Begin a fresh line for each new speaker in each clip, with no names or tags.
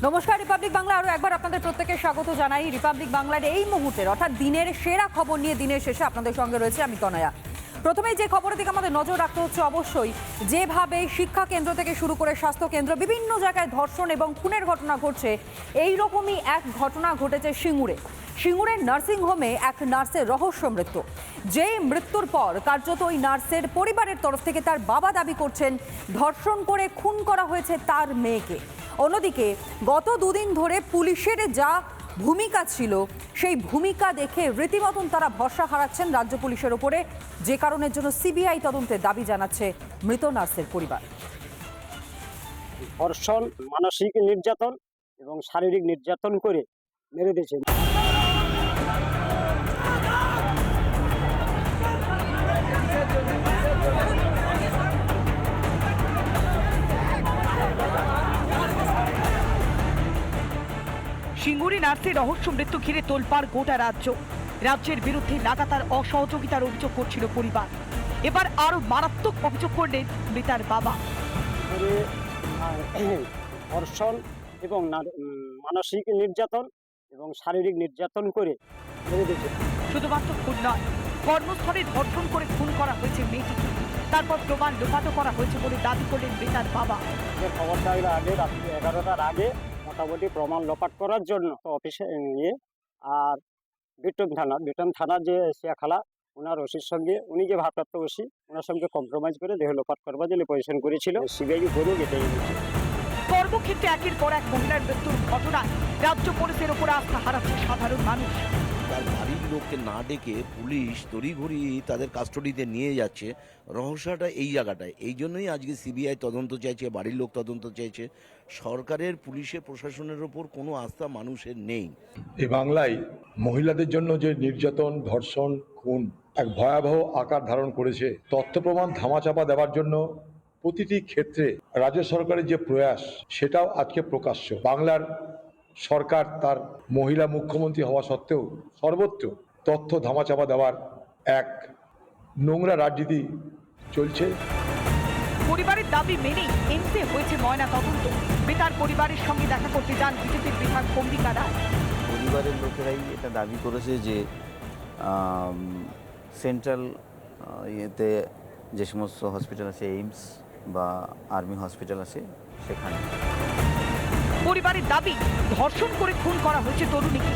নমস্কার, রিপাবলিক বাংলা আরও একবার আপনাদের প্রত্যেককে স্বাগত জানাই। রিপাবলিক বাংলার এই মুহূর্তের অর্থাৎ দিনের সেরা খবর নিয়ে দিনের শেষে আপনাদের সঙ্গে রয়েছে আমি তনয়া। প্রথমেই যে খবরের দিকে আমাদের নজর রাখতে হচ্ছে, অবশ্যই যেভাবে শিক্ষা কেন্দ্র থেকে শুরু করে স্বাস্থ্য কেন্দ্র বিভিন্ন জায়গায় ধর্ষণ এবং খুনের ঘটনা ঘটছে, এই রকমই এক ঘটনা ঘটেছে সিঙ্গুরে। সিঙ্গুরের নার্সিংহোমে এক নার্সের রহস্য মৃত্যু। যেই মৃত্যুর পর কার্যত ওই নার্সের পরিবারের তরফ থেকে তার বাবা দাবি করছেন ধর্ষণ করে খুন করা হয়েছে তার মেয়েকে। অন্যদিকে গত দুদিন ধরে পুলিশের যা ভূমিকা ছিল, সেই ভূমিকা দেখে রীতিমতন তারা ভরসা হারাচ্ছেন রাজ্য পুলিশের ওপরে, যে কারণের জন্য সিবিআই তদন্তের দাবি জানাচ্ছে মৃত নার্সের পরিবার।
ধর্ষণ, মানসিক নির্যাতন এবং শারীরিক নির্যাতন করে মেরে দিয়েছে।
সিঙ্গুরে নার্সের রহস্য মৃত্যু ঘিরে তোলপাড় গোটা রাজ্য। রাজ্যের বিরুদ্ধে লাগাতার অসহযোগিতার অভিযোগ করছিল পরিবার। এবার আরো মারাত্মক অভিযোগ করলেন মৃতার বাবা।
ধর্ষণ এবং মানসিক নির্যাতন এবং শারীরিক নির্যাতন করে মেরে দিয়েছে।
শুধুমাত্র খুন নয়, কর্মস্থলে ধর্ষণ করে খুন করা হয়েছে মেয়েটিকে। তারপর প্রমাণ লোপাটো করা হয়েছে বলে দাবি করলেন মৃতার বাবা।
খবরটা আগে রাত্রি 11টার আগে মোটামুটি প্রমাণ লোপাট করার জন্য অফিসে নিয়ে আর বিটন থানার যে শিয়াখালা ওনার ওসির সঙ্গে, উনি যে ভারপ্রাপ্ত ওসি, ওনার সঙ্গে কম্প্রোমাইজ করে দেহ লোপাট করবার জন্য পজিশন করেছিল। সিবিআই বলুক এটাই হয়েছে।
কর্মক্ষেত্রে একের পর এক মহিলার মৃত্যুর ঘটনায় রাজ্য পুলিশের ওপর আস্থা হারাচ্ছে সাধারণ মানুষ।
তার বাড়ির লোককে না ডেকে পুলিশ তড়িঘড়ি তাদের কাস্টডিতে নিয়ে যাচ্ছে। রহস্যটা এই জায়গাটায়, এই জন্যই আজকে সিবিআই তদন্ত চাইছে, বাড়ির লোক তদন্ত চাইছে। সরকারের, পুলিশের, প্রশাসনের ওপর কোনো আস্থা মানুষের নেই।
এ বাংলায় মহিলাদের জন্য যে নির্যাতন, ধর্ষণ, খুন এক ভয়াবহ আকার ধারণ করেছে, তথ্য প্রমাণ ধামাচাপা দেওয়ার জন্য প্রতিটি ক্ষেত্রে রাজ্য সরকারের যে প্রয়াস, সেটাও আজকে প্রকাশ্য। বাংলার সরকার তার মহিলা মুখ্যমন্ত্রী হওয়া সত্ত্বেও সর্বত্র তথ্য ধামাচাপা দেওয়ার এক নোংরা রাজনীতি চলছে।
পরিবারের দাবি মেনেই এনসে হয়েছে ময়না তদন্ত। মৃতার পরিবারের সঙ্গে দেখা করতে যান বিজেপির বিধায়ক অম্বিকা রায়।
পরিবারের লোকেরাই এটা দাবি করেছে যে সেন্ট্রাল ইয়েতে যে সমস্ত হসপিটাল আছে, এইমস বা আর্মি হসপিটাল আছে, সেখানে
পরিবারের দাবি ধর্ষণ করে খুন করা হয়েছে তরুণীকে।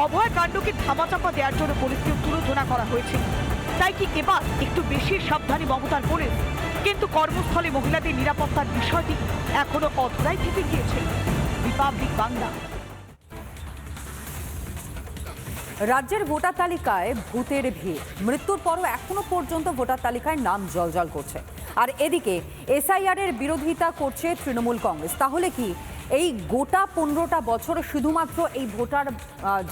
অভয় কাণ্ডকে ধামাচাপা দেওয়ার জন্য পুলিশকে তুলোধনা করা হয়েছে। তাই কি এবার একটু বেশি সাবধানী মমতার পুলিশ? কিন্তু কর্মস্থলে মহিলাদের নিরাপত্তার বিষয়টি এখনো অধরাই থেকে গিয়েছে। রিপাবলিক বাংলা।
রাজ্যের ভোটার তালিকায় ভূতের ভিড়। মৃত্যুর পরও এখনো পর্যন্ত ভোটার তালিকায় নাম জলজল করছে। আর এদিকে এসআইআর এর বিরোধিতা করছে তৃণমূল কংগ্রেস। তাহলে কি এই গোটা 15টা বছর শুধুমাত্র এই ভোটার,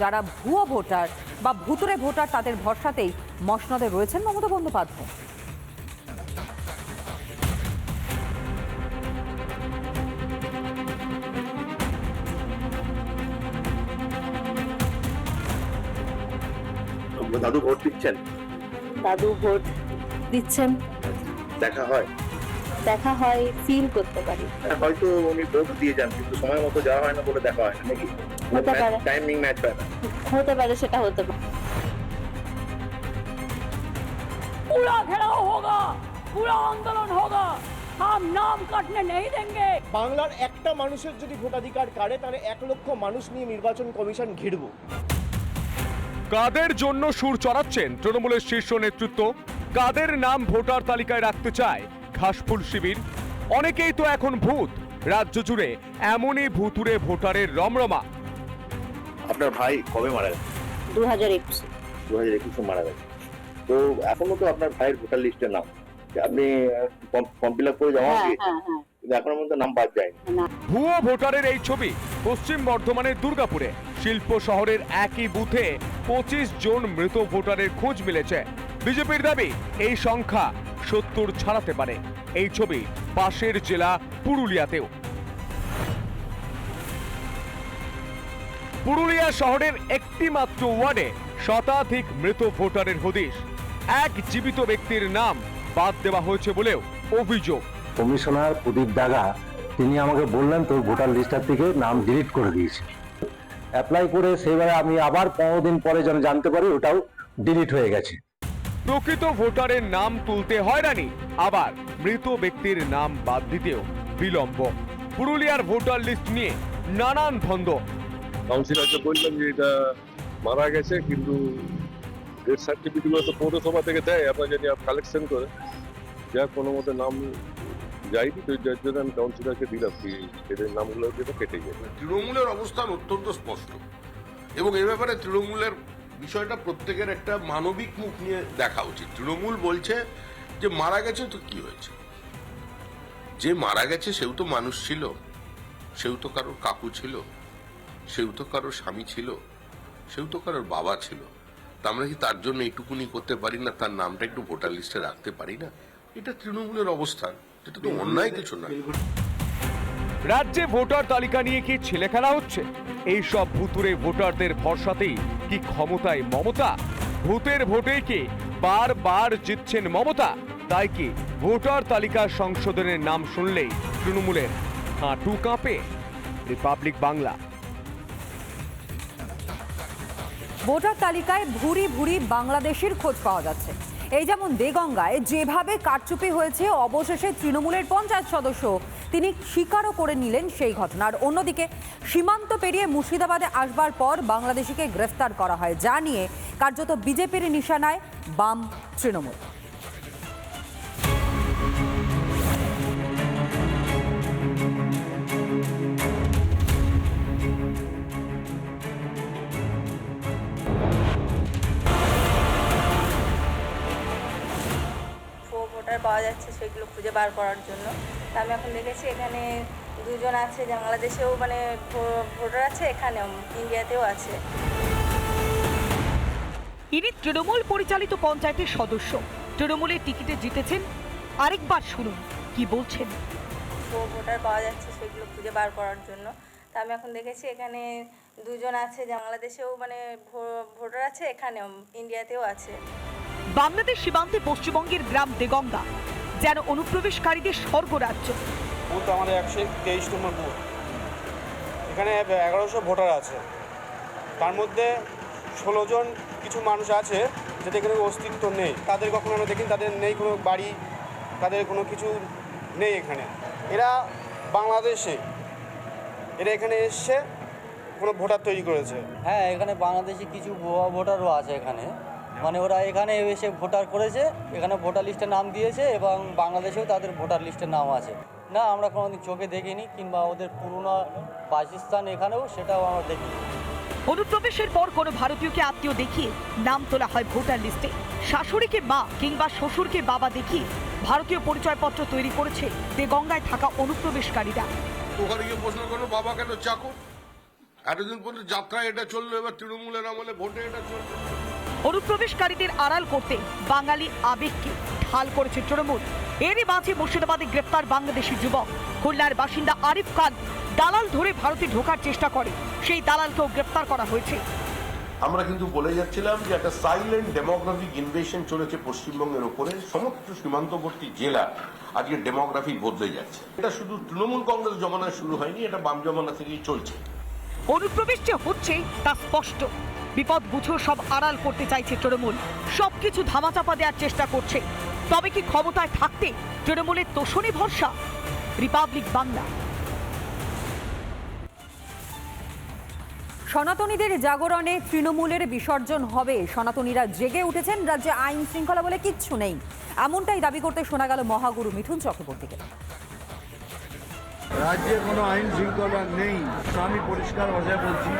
যারা ভুয়ো ভোটার বা ভুতুরে ভোটার, তাদের ভরসাতেই মসনদে রয়েছেন মমতা বন্দ্যোপাধ্যায়?
দাদু ভোট দিচ্ছেন?
দাদু ভোট দিচ্ছেন, দেখা হয় ফিল করতে পারি।
হয়তো উনি ভোট দিয়ে যান, কিন্তু সময় মতো যাওয়া হয় না বলে দেখা হয় না নাকি?
হতে পারে,
টাইমিং ম্যাচ হয় না।
হতে পারে, সেটা হতে পারে।
पूरा घेराव होगा, पूरा आंदोलन होगा, हम नाम काटने नहीं देंगे।
বাংলার একটা মানুষের যদি ভোটাধিকার কাড়ে, তাহলে 1 লক্ষ মানুষ নিয়ে নির্বাচন কমিশন ঘিরব।
কাদের জন্য সুর চড়াচ্ছেন তৃণমূলের শীর্ষ নেতৃত্ব? কাদের নাম ভোটার তালিকায় রাখতে চায় ঘাসফুল শিবির? অনেকেই তো এখন ভূত। রাজ্য জুড়ে এমনই ভুতুরে ভোটারের রমরমা।
আপনার ভাই কবে মারা গেছে?
2021
2021 মারা গেছে। তো এখনো তো আপনার ভাইয়ের ভোটার লিস্টে নাম, আপনি ফর্ম ফিল আপ করে জমা দিয়েছেন, কিন্তু এখনো পর্যন্ত নাম বাদ যায়নি।
ভুয়ো ভোটারের এই ছবি পশ্চিম বর্ধমানের দুর্গাপুরে শিল্প শহরের একই বুথে 25 জন মৃত ভোটারের খোঁজ মিলেছে। বিজেপির দাবি এই সংখ্যা 70 ছাড়াতে পারে। এই ছবি পাশের জেলা পুরুলিয়াতেও। পুরুলিয়া শহরের একটি মাত্র ওয়ার্ডে শতাধিক মৃত ভোটারের হদিশ। এক জীবিত ব্যক্তির নাম বাদ দেওয়া হয়েছে বলেও অভিযোগ।
কমিশনার প্রদীপ দাগা তিনি আমাকে বললেন তোর ভোটার লিস্টার থেকে নাম ডিলিট করে দিয়েছে। অ্যাপ্লাই করে সেবারে আমি আবার 15 দিন পরে যেন জানতে পারি ওটাও ডিলিট হয়ে গেছে।
প্রকৃত ভোটারের নাম তুলতে হয়রানি, আবার মৃত ব্যক্তির নাম বাদ দিতেও বিলম্ব। পুরুলিয়ার ভোটার লিস্ট নিয়ে নানান ধন্দ।
কাউন্সিলরকে বললাম যে এটা মারা গেছে, কিন্তু ডেথ সার্টিফিকেটগুলো তো পৌরসভা থেকে দেয়, আপনার যদি কালেকশন করে যা কোনো মতে নাম যাইনি, তো যার জন্য আমি কাউন্সিলরকে দিলাম কি এদের নামগুলো যেটা কেটে যাবে।
তৃণমূলের অবস্থান অত্যন্ত স্পষ্ট এবং এ ব্যাপারে তৃণমূলের বিষয়টা প্রত্যেকের একটা মানবিক মুখ নিয়ে দেখা উচিত। তৃণমূল বলছে যে মারা গেছে তো কি হয়েছে, যে মারা গেছে সেও তো মানুষ ছিল, সেও তো কারোর কাকু ছিল, সেও তো কারোর স্বামী ছিল, সেও তো কারোর বাবা ছিল। তা আমরা কি তার জন্য এইটুকুনি করতে পারি না, তার নামটা একটু ভোটার লিস্টে রাখতে পারি না? এটা তৃণমূলের অবস্থান, এটা তো অন্যায় কিছু না।
রাজ্যে ভোটার তালিকা নিয়ে কি ছেলে খেলা হচ্ছে? এই সব ভুতুরে ভোটারদের ভরসাতেই কি ক্ষমতায় মমতা? ভূতের ভোটে কি বারবার জিতছেন মমতা? তাই কি ভোটার তালিকা সংশোধনের নাম শুনলেই তৃণমূলের হাঁটু কাঁপে? রিপাবলিক বাংলা।
ভোটার তালিকায় ভুরি ভুরি বাংলাদেশের খোঁজ পাওয়া যাচ্ছে। এই যেমন দেগঙ্গায় যেভাবে কারচুপি হয়েছে, অবশেষে তৃণমূলের পঞ্চায়েত সদস্য তিনি স্বীকারও করে নিলেন সেই ঘটনার। অন্যদিকে সীমান্ত পেরিয়ে মুর্শিদাবাদে আসবার পর বাংলাদেশিকে গ্রেফতার করা হয়, যা নিয়ে কার্যত বিজেপির নিশানায় বাম তৃণমূল।
ভোটার পাওয়া যাচ্ছে সেগুলো খুঁজে বার করার জন্য। তা আমি এখন দেখেছি এখানে দুজন আছে, বাংলাদেশেও মানে ভোটার আছে, এখানেও ইন্ডিয়াতেও আছে।
ইনি তৃণমূল পরিচালিত পঞ্চায়েতের সদস্য, তৃণমূলের টিকিটে জিতেছেন। আরেকবার শুনুন কি বলছেন।
ভোটার পাওয়া যাচ্ছে সেগুলো খুঁজে বার করার জন্য। তা আমি এখন দেখেছি এখানে দুজন আছে, বাংলাদেশেও মানে ভোটার আছে, এখানেও ইন্ডিয়াতেও আছে।
বাংলাদেশ সীমান্তে পশ্চিমবঙ্গের গ্রাম দেগঙ্গা যেন অনুপ্রবেশকারীদের স্বর্গরাজ্য।
বুথ আমাদের 123 নম্বর বুথ। এখানে 1100 ভোটার আছে, তার মধ্যে 16 জন কিছু মানুষ আছে যাদের এখানে অস্তিত্ব নেই। তাদের কখনো আমরা দেখিনি, তাদের নেই কোনো বাড়ি, তাদের কোনো কিছু নেই এখানে। এরা বাংলাদেশে, এরা এখানে এসছে কোনো ভোটার তৈরি করেছে।
হ্যাঁ, এখানে বাংলাদেশি কিছু ভুয়া ভোটারও আছে এখানে, মানে ওরা এখানে এসে ভোটার করেছে, এখানে ভোটার লিস্টে নাম দিয়েছে এবং বাংলাদেশেও তাদের ভোটার লিস্টে নাম আছে। না, আমরা কোনোদিন চোখে দেখিনি, কিংবা ওদের পুরনো বাসস্থান এখানেও সেটাও আমরা দেখিনি।
অনুপ্রবেশের পর কোনো ভারতীয়কে আত্মীয় দেখিয়ে নাম তোলা হয় ভোটার লিস্টে। শাশুড়িকে মা কিংবা শ্বশুরকে বাবা দেখিয়ে ভারতীয় পরিচয়পত্র তৈরি করেছে দেগঙ্গায় থাকা অনুপ্রবেশকারীরা।
ওখানে গিয়ে প্রশ্ন করলো বাবা কেন চাকর? এতদিন পর্যন্ত যাত্রা এটা চললো, এবার তৃণমূলের আমলে ভোটে এটা চলবে।
অনুপ্রবেশকারীদের আড়াল করতে বাঙালি আবেগকে ঢাল করেছে তৃণমূল। এরই মাঝে মুর্শিদাবাদে গ্রেপ্তার বাংলাদেশি যুবক। খুলনার বাসিন্দা আরিফ খান দালাল ধরে ভারতে ঢোকার চেষ্টা করে, সেই দালালকেও গ্রেপ্তার করা হয়েছে।
আমরা কিন্তু বলে যাচ্ছিলাম যে একটা সাইলেন্ট ডেমোগ্রাফিক ইনভেশন চলেছে পশ্চিমবঙ্গের উপরে। সমস্ত সীমান্তবর্তী জেলা আজকে ডেমোগ্রাফি বদলে যাচ্ছে। এটা শুধু তৃণমূল কংগ্রেস জমানায় শুরু হয়নি, এটা বাম জমানা থেকেই চলছে।
অনুপ্রবেশ যে হচ্ছে তা স্পষ্ট। বিপদ বুঝেও সব আড়াল করতে চাইছে তৃণমূল, সবকিছু ধামাচাপা দেওয়ার চেষ্টা করছে। তবে কি ক্ষমতায় থাকতে তৃণমূলের তোষণে ভরসা? রিপাবলিক বাংলা।
সনাতনীদের জাগরণে তৃণমূলের বিসর্জন হবে। সনাতনীরা জেগে উঠেছেন, রাজ্যে আইন শৃঙ্খলা বলে কিচ্ছু নেই, এমনটাই দাবি করতে শোনা গেল মহাগুরু মিঠুন চক্রবর্তীকে।
রাজ্যে কোনো আইন শৃঙ্খলা নেই, আমি পরিষ্কার ভাষায় বলছি,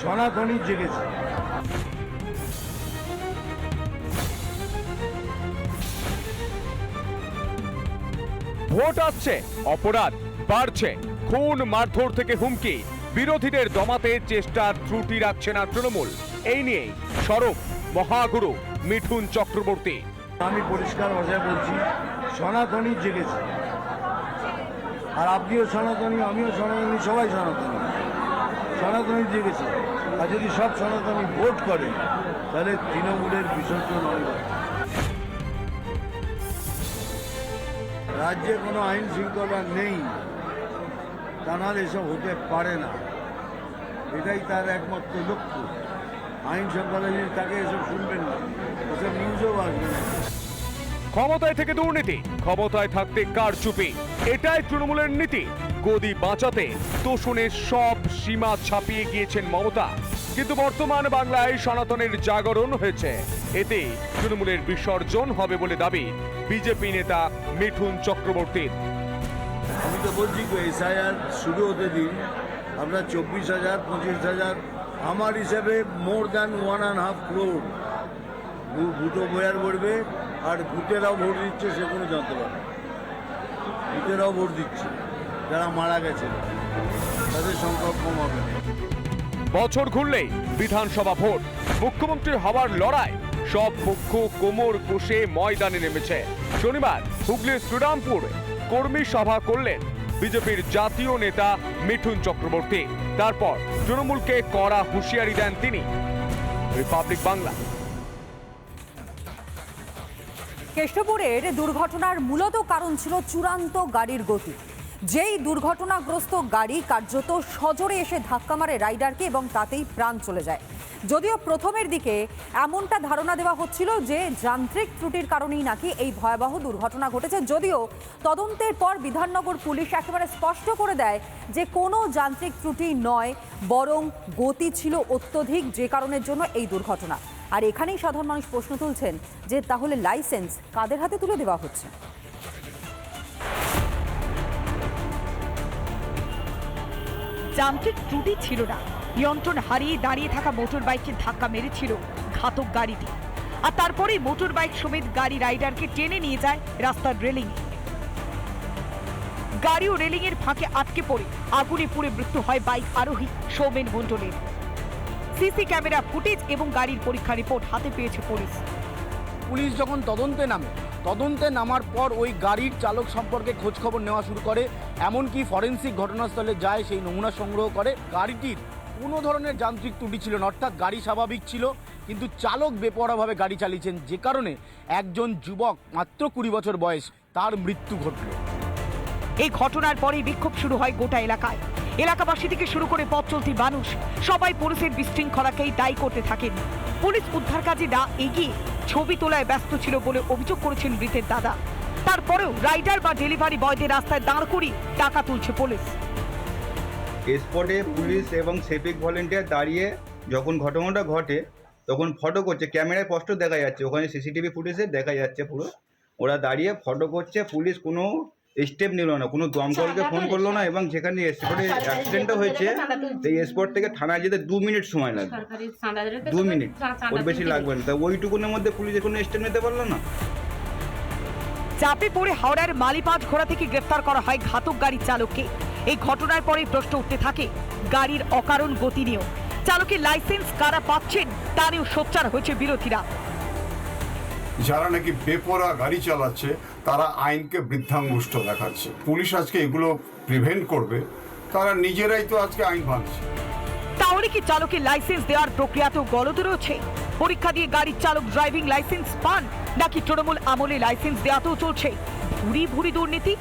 সনাতনী জেগেছে।
ভোট আসছে, অপরাধ বাড়ছে, খুন মারধর থেকে হুমকি, বিরোধীদের দমাতে চেষ্টার ত্রুটি রাখছে না তৃণমূল। এই নিয়েই সরব মহাগুরু মিঠুন চক্রবর্তী।
আমি পরিষ্কার ভাষায় বলছি, সনাতনী জেগেছে। আর আপনিও সনাতনী, আমিও সনাতনী, সবাই সনাতনী। সনাতনী জেগেছে। আর যদি সব সনাতনী ভোট করে তাহলে তৃণমূলের বিসর্জন হবে। রাজ্যে কোনো আইন শৃঙ্খলা নেই, তা নাহলে এসব হতে পারে না। এটাই তার একমাত্র লক্ষ্য। আইন শৃঙ্খলা যদি তাকে এসব শুনবেন না, এসব নিউজও আসবে না।
ক্ষমতায় থেকে দুর্নীতি, ক্ষমতায় থাকতে কারচুপি, এটাই তৃণমূলের নীতি। গদি বাঁচাতে তোষণের সব সীমা ছাপিয়ে গিয়েছেন মমতা। কিন্তু বর্তমান বাংলায় সনাতনের জাগরণ হয়েছে, এতে তৃণমূলের বিসর্জন হবে বলে দাবি বিজেপি নেতা মিঠুন চক্রবর্তীর।
আমি তো বলছি এসআইআর শুরু হতে দিন, আপনার 24,000 25,000, আমার হিসাবে মোর দ্যান 1.5 crore ভোটও বয়ার পড়বে। আর ভূতেরাও ভোট দিচ্ছে, সে কোনো জানতে পারে না। ভূতেরাও ভোট দিচ্ছে, যারা মারা গেছে তাদের সংখ্যা কম হবে না।
বছর ঘুরলেই বিধানসভা ভোট, মুখ্যমন্ত্রী হওয়ার লড়াই, সব পক্ষ কোমর কষে ময়দানে নেমেছে। শনিবার হুগলির শ্রীরামপুর কর্মী সভা করলেন বিজেপির জাতীয় নেতা মিঠুন চক্রবর্তী। তারপর তৃণমূলকে কড়া হুঁশিয়ারি দেন তিনি। রিপাবলিক বাংলা।
কেষ্টপুরের দুর্ঘটনার মূলত কারণ ছিল চূড়ান্ত গাড়ির গতি। যেই দুর্ঘটনাগ্রস্ত গাড়ি কার্যত সজোরে এসে ধাক্কা মারে রাইডারকে এবং তাতেই প্রাণ চলে যায়। যদিও প্রথমের দিকে এমনটা ধারণা দেওয়া হচ্ছিল যে যান্ত্রিক ত্রুটির কারণেই নাকি এই ভয়াবহ দুর্ঘটনা ঘটেছে, যদিও তদন্তের পর বিধাননগর পুলিশ একেবারে স্পষ্ট করে দেয় যে কোনো যান্ত্রিক ত্রুটি নয়, বরং গতি ছিল অত্যধিক, যে কারণের জন্য এই দুর্ঘটনা। আর এখানেই সাধারণ মানুষ প্রশ্ন তুলছেন যে তাহলে লাইসেন্স কাদের হাতে তুলে দেওয়া হচ্ছে?
যান্ত্রিক ত্রুটি ছিল না, নিয়ন্ত্রণ হারিয়ে দাঁড়িয়ে থাকা মোটর বাইককে ধাক্কা মেরেছিল ঘাতক গাড়িটি। আর তারপরেই মোটর বাইক সমেত গাড়ি রাইডারকে টেনে নিয়ে যায় রাস্তার রেলিং। গাড়ি ও রেলিং এর ফাঁকে আটকে পড়ে আগুনে পুড়ে মৃত্যু হয় বাইক আরোহী সৌমেন মণ্ডলের। সিসি ক্যামেরা ফুটেজ এবং গাড়ির পরীক্ষা রিপোর্ট হাতে পেয়েছে পুলিশ।
পুলিশ যখন তদন্তে নামার পর ওই গাড়ির চালক সম্পর্কে খোঁজ খবর নেওয়া শুরু করে, এমনকি ফরেন্সিক ঘটনাস্থলে যায়, সেই নমুনা সংগ্রহ করে। গাড়িটির কোনো ধরনের যান্ত্রিক ত্রুটি ছিল না, অর্থাৎ গাড়ি স্বাভাবিক ছিল, কিন্তু চালক বেপরোয়াভাবে গাড়ি চালিয়েছেন, যে কারণে একজন যুবক মাত্র 20 বছর বয়স, তার মৃত্যু ঘটল।
এই ঘটনার পরেই বিক্ষোভ শুরু হয় গোটা এলাকায়। এলাকাবাসী থেকে শুরু করে পথ চলতি মানুষ সবাই পুলিশের বিশৃঙ্খলাকেই দায়ী করতে থাকেন। পুলিশ উদ্ধার কাজে না এগিয়ে ছবি তোলায় ব্যস্ত ছিল বলে অভিযোগ করেছেন মৃতের দাদা। তারপরেও রাইডার বা ডেলিভারি বয়দের রাস্তায় দাঁড় করিয়ে টাকা তুলছে পুলিশ।
স্পটে পুলিশ এবং সিভিক ভলেন্টিয়ার দাঁড়িয়ে যখন ঘটনাটা ঘটে তখন ফটো করছে, ক্যামেরায় স্পষ্ট দেখা যাচ্ছে, ওখানে সিসিটিভি ফুটেজে দেখা যাচ্ছে পুরো ওরা দাঁড়িয়ে ফটো করছে। পুলিশ কোনো স্টেপ নিল না, কোনো দমকলকে ফোন করলো না, এবং যেখানে স্পটে অ্যাক্সিডেন্টটা হয়েছে সেই স্পট থেকে থানায় যেতে 2 মিনিট সময় লাগবে, 2 মিনিট, ওর বেশি লাগবে না। তা ওইটুকুনের মধ্যে পুলিশে কোনো স্টেপ নিতে পারলো না।
চাপে পড়ে হাওড়ার মালিপাঁচ ঘোড়া থেকে গ্রেফতার করা হয় ঘাতক গাড়ির চালককে। এই ঘটনার পরে প্রশ্ন উঠতে থাকে গাড়ির অকারণ গতি নিয়েও। চালকের লাইসেন্স কারা পাচ্ছেন তা নিয়েও সোচ্চার হয়েছে বিরোধীরা।
যারা নাকি বেপরোয়া গাড়ি চালাচ্ছে তারা আইনকে বৃদ্ধাঙ্গুষ্ঠ দেখাচ্ছে। পুলিশ আজকে এগুলো প্রিভেন্ট করবে, তারা নিজেরাই তো আজকে আইন ভাঙছে।
তাহলে কি চালকের লাইসেন্স দেওয়ার প্রক্রিয়াতেও গলদ রয়েছে? পরীক্ষা দিয়ে গাড়ির চালক ড্রাইভিং লাইসেন্স পান, নাকি তৃণমূল আমলে লাইসেন্স দেওয়াতেও চলছে ভুরি ভুরি দুর্নীতি?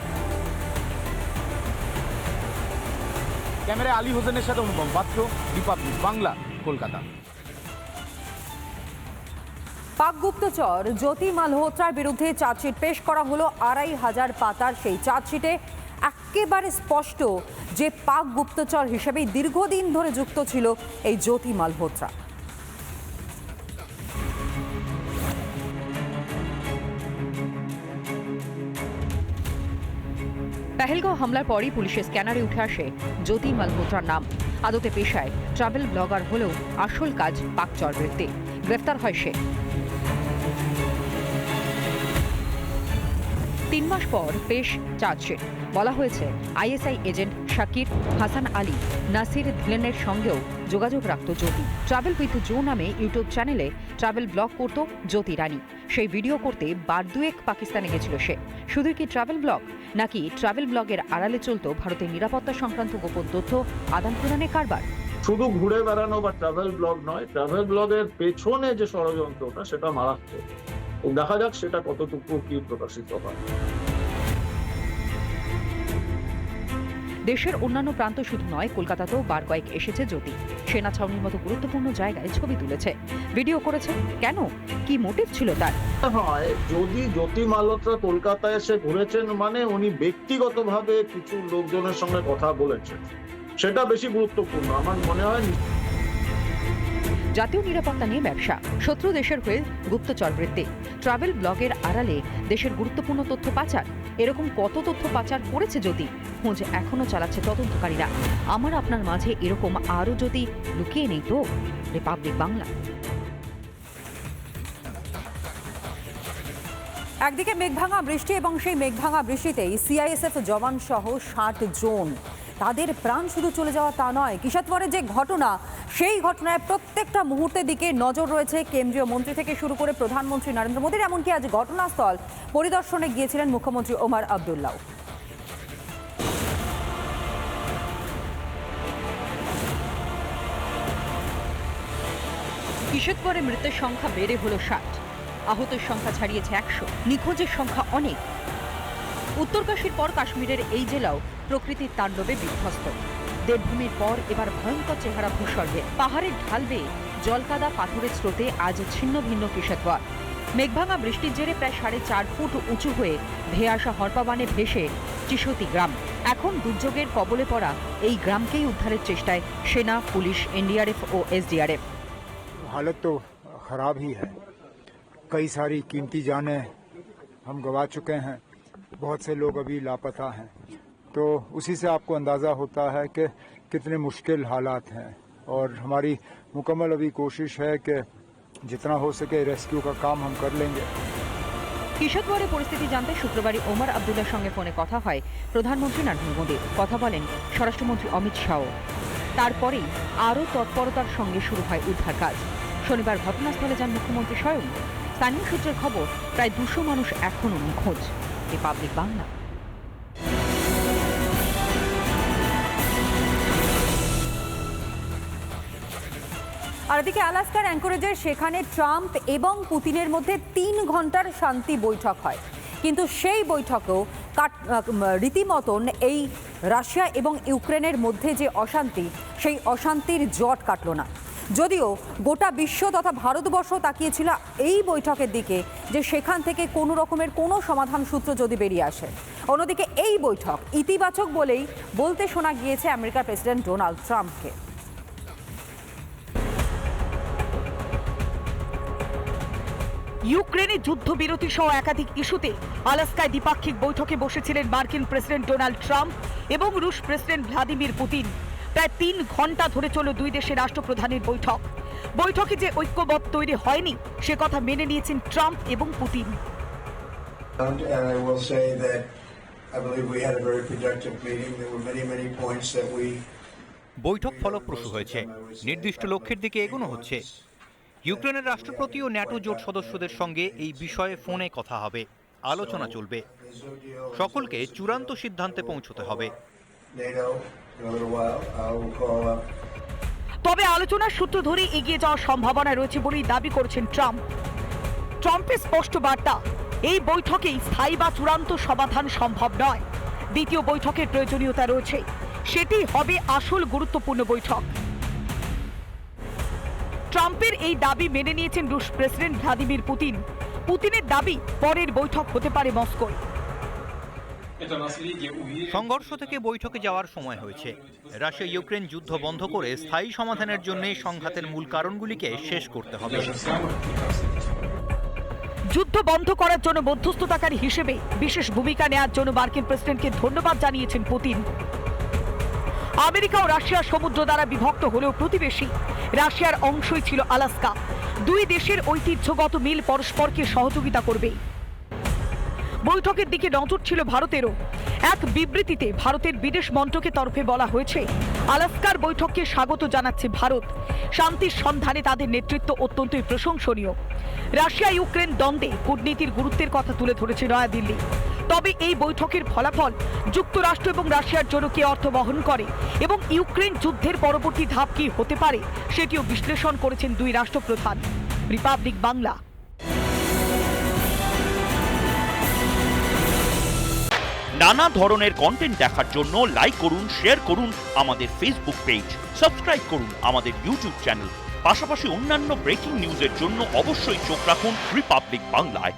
ক্যামেরায় আলী হোসেনের সাথে অনুপম পাত্র, রিপাবলিক বাংলা, কলকাতা।
পাক গুপ্তচর জ্যোতি মালহোত্রার বিরুদ্ধে চার্জশিট পেশ করা হলো 2500 পাতার। সেই চার্জশিটে একেবারে স্পষ্ট যে পাক গুপ্তচর হিসেবে দীর্ঘদিন ধরে যুক্ত ছিল এই জ্যোতি মালহোত্রা। পেহেলগাঁও হামলার পরই পুলিশের স্ক্যানারে উঠে আসে জ্যোতি মালহোত্রার নাম। আদতে পেশায় ট্রাভেল ব্লগার হলেও আসল কাজ পাক চরবৃত্তি। গ্রেফতার হয় সে। 3 মাস পর পেশ চার্জশিট। বলা হয়েছে আইএসআই এজেন্ট শাকির, হাসান আলী, নাসির ধিলেনের সঙ্গেও যোগাযোগ রাখত জ্যোতি। ট্রাভেল উইথ জো নামে ইউটিউব চ্যানেলে ট্রাভেল ব্লগ করত জ্যোতি রানী। সেই ভিডিও করতে বার দুয়েক পাকিস্তানে গেছিল সে। শুধু কি ট্রাভেল ব্লগ, নাকি ট্রাভেল ব্লগের আড়ালে চলত ভারতের নিরাপত্তা সংক্রান্ত গোপন তথ্য আদান প্রদানের কারবার?
শুধু ঘুরে বেড়ানো বা ট্রাভেল ব্লগ নয়, ট্রাভেল ব্লগের পেছনে যে ষড়যন্ত্রটা সেটা মারাত্মক। দেখা যাক সেটা কতটুকু কি প্রকাশিত হয়।
দেশের অন্যান্য প্রান্ত শুধু নয়, কলকাতাতেও বার কয়েক এসেছে জ্যোতি। সেনা ছাউনির মতো গুরুত্বপূর্ণ জায়গায় ছবি তুলেছে, ভিডিও করেছে। কেন, কি মোটিভ ছিল তার?
হয় যদি জ্যোতি মালহোত্রা কলকাতায় এসে ঘুরেছেন মানে উনি ব্যক্তিগতভাবে কিছু লোকজনের সঙ্গে কথা বলেছেন, সেটা বেশি গুরুত্বপূর্ণ আমার মনে হয়।
জাতীয় নিরাপত্তা নিয়ে ব্যবসা, শত্রু দেশের হয়ে গুপ্তচর বৃত্তি, ট্রাভেল ব্লগের আড়ালে দেশের গুরুত্বপূর্ণ তথ্য পাচার। এরকম কত তথ্য পাচার করেছে জ্যোতি, খোঁজ এখনো চালাচ্ছে তদন্তকারীরা। আমার আপনার মাঝে এরকম আরও জ্যোতি লুকিয়ে নেই তো? রিপাবলিক বাংলা। একদিকে মেঘভাঙা বৃষ্টি এবং সেই মেঘভাঙা বৃষ্টিতেই সিআইএসএফ জওয়ান সহ 60 জন, তাদের প্রাণ শুধু চলে যাওয়া তা নয়, কিশোরগঞ্জের যে ঘটনা, সেই ঘটনায় প্রত্যেকটা মুহূর্তের দিকে নজর রয়েছে কেন্দ্রীয় মন্ত্রী থেকে শুরু করে প্রধানমন্ত্রী নরেন্দ্র মোদীর। এমনকি আজ ঘটনাস্থল পরিদর্শনে গিয়েছিলেন মুখ্যমন্ত্রী ওমর আবদুল্লাহ। কিশোরগঞ্জে মৃতের সংখ্যা বেড়ে হলো 60, আহতের সংখ্যা ছাড়িয়েছে 100, নিখোঁজের সংখ্যা অনেক। উত্তরকাশীর পর কাশ্মীরের এই জেলাও প্রকৃতির তাণ্ডবে বিধ্বস্ত। দেবভূমির পর এবার ভয়ঙ্কর চেহারা ভূস্বর্গে। পাহাড়ের ঢাল বেয়ে জলকাদা পাথরের স্রোতে আজ ছিন্ন ভিন্ন কিশোরগঞ্জ। মেঘভাঙা বৃষ্টির জেরে প্রায় 4.5 ফুট উঁচু হয়ে ধেয়ে আসা হরপাবানে ভেসে চিশতি গ্রাম। এখন দুর্যোগের কবলে পড়া এই গ্রামকেই উদ্ধারের চেষ্টায় সেনা, পুলিশ, এনডিআরএফ ও এসডিআরএফ।
हालत तो ख़राब ही है, कई सारी कीमती जानें हम गंवा चुके हैं, बहुत से लोग अभी लापता हैं, तो उसी से आपको अंदाज़ा होता है कि कितने मुश्किल हालात हैं। और हमारी मुकम्मल अभी कोशिश है कि जितना हो सके रेस्क्यू का काम हम कर लेंगे।
কিশোরগঞ্জের পরিস্থিতি জানতে শুক্রবারই ওমর আবদুল্লার সঙ্গে ফোনে কথা হয় প্রধানমন্ত্রী নরেন্দ্র মোদী। কথা বলেন স্বরাষ্ট্রমন্ত্রী অমিত শাহ। তারপরেই আরও তৎপরতার সঙ্গে শুরু হয় উদ্ধার কাজ। শনিবার ঘটনাস্থলে যান মুখ্যমন্ত্রী স্বয়ং। স্থানীয় সূত্রের খবর, প্রায় 200 মানুষ এখনও নিখোঁজ। রিপাবলিক বাংলা। আর এদিকে আলাস্কার অ্যাঙ্করেজের সেখানে ট্রাম্প এবং পুতিনের মধ্যে 3 ঘন্টার শান্তি বৈঠক হয়, কিন্তু সেই বৈঠকেও রীতিমতন এই রাশিয়া এবং ইউক্রেনের মধ্যে যে অশান্তি, সেই অশান্তির জট কাটল না। যদিও গোটা বিশ্ব তথা ভারতবর্ষ তাকিয়েছিল এই বৈঠকের দিকে, যে সেখান থেকে কোনো রকমের কোনো সমাধান সূত্র যদি বেরিয়ে আসে। অন্যদিকে এই বৈঠক ইতিবাচক বলেই বলতে শোনা গিয়েছে আমেরিকার প্রেসিডেন্ট ডোনাল্ড ট্রাম্পকে।
ইউক্রেনে যুদ্ধবিরতি সহ একাধিক ইস্যুতে আলাস্কায় দ্বিপাক্ষিক বৈঠকে বসেছিলেন মার্কিন প্রেসিডেন্ট ডোনাল্ড ট্রাম্প এবং রুশ প্রেসিডেন্ট ভ্লাদিমির পুতিন। প্রায় 3 ঘন্টা ধরে চলো দুই দেশের রাষ্ট্রপ্রধানের বৈঠক। বৈঠকে যে ঐক্যমত তৈরি হয়নি সে কথা মেনে নিয়েছেন ট্রাম্প এবং পুতিন।
বৈঠক ফলপ্রসূ হয়েছে, নির্দিষ্ট লক্ষ্যের দিকে এগোনো হচ্ছে। ইউক্রেনের রাষ্ট্রপতি ও ন্যাটো জোট সদস্যদের সঙ্গে এই বিষয়ে ফোনে কথা হবে, আলোচনা চলবে। সকলকে চূড়ান্ত সিদ্ধান্তে পৌঁছতে হবে।
তবে আলোচনার সূত্র ধরে এগিয়ে যাওয়ার সম্ভাবনা রয়েছে বলেই দাবি করেছেন ট্রাম্প। ট্রাম্পের স্পষ্ট বার্তা, এই বৈঠকেই স্থায়ী বা চূড়ান্ত সমাধান সম্ভব নয়। দ্বিতীয় বৈঠকের প্রয়োজনীয়তা রয়েছে, সেটি হবে আসল গুরুত্বপূর্ণ বৈঠক। ট্রাম্পের এই দাবি মেনে নিয়েছেন রুশ প্রেসিডেন্ট ভ্লাদিমির পুতিন। পুতিনের দাবি, পরের বৈঠক হতে পারে মস্কোয়।
সংঘর্ষ থেকে বৈঠকে যাওয়ার সময় হয়েছে। রাশিয়া ইউক্রেন যুদ্ধ বন্ধ করে স্থায়ী সমাধানের জন্য সংঘাতের মূল কারণগুলিকে শেষ করতে হবে।
যুদ্ধ বন্ধ করার জন্য মধ্যস্থতাকারী হিসেবে বিশেষ ভূমিকা নেওয়ার জন্য মার্কিন প্রেসিডেন্টকে ধন্যবাদ জানিয়েছেন পুতিন। আমেরিকা ও রাশিয়া সমুদ্র দ্বারা বিভক্ত হলেও প্রতিবেশী। রাশিয়ার অংশই ছিল আলাস্কা। দুই দেশের ঐতিহ্যগত মিল পরস্পরকে সহযোগিতা করবে। বৈঠকের দিকে নজর ছিল ভারতেরও। এক বিবৃতিতে ভারতের বিদেশ মন্ত্রকের তরফে বলা হয়েছে, আলাস্কার বৈঠককে স্বাগত জানাচ্ছে ভারত। শান্তির সন্ধানে তাদের নেতৃত্ব অত্যন্তই প্রশংসনীয়। রাশিয়া ইউক্রেন দ্বন্দ্বে কূটনীতির গুরুত্বের কথা তুলে ধরেছে নয়াদিল্লি। তবে এই বৈঠকের ফলাফল যুক্তরাষ্ট্র এবং রাশিয়ার জন্য কে অর্থ বহন করে এবং ইউক্রেন যুদ্ধের পরবর্তী ধাপ কি হতে পারে সেটিও বিশ্লেষণ করেছেন দুই রাষ্ট্রপ্রধান। রিপাবলিক বাংলা।
নানা ধরনের কন্টেন্ট দেখার জন্য লাইক করুন, শেয়ার করুন আমাদের ফেসবুক পেজ, সাবস্ক্রাইব করুন আমাদের ইউটিউব চ্যানেল। পাশাপাশি অন্যান্য ব্রেকিং নিউজের জন্য অবশ্যই চোখ রাখুন রিপাবলিক বাংলায়।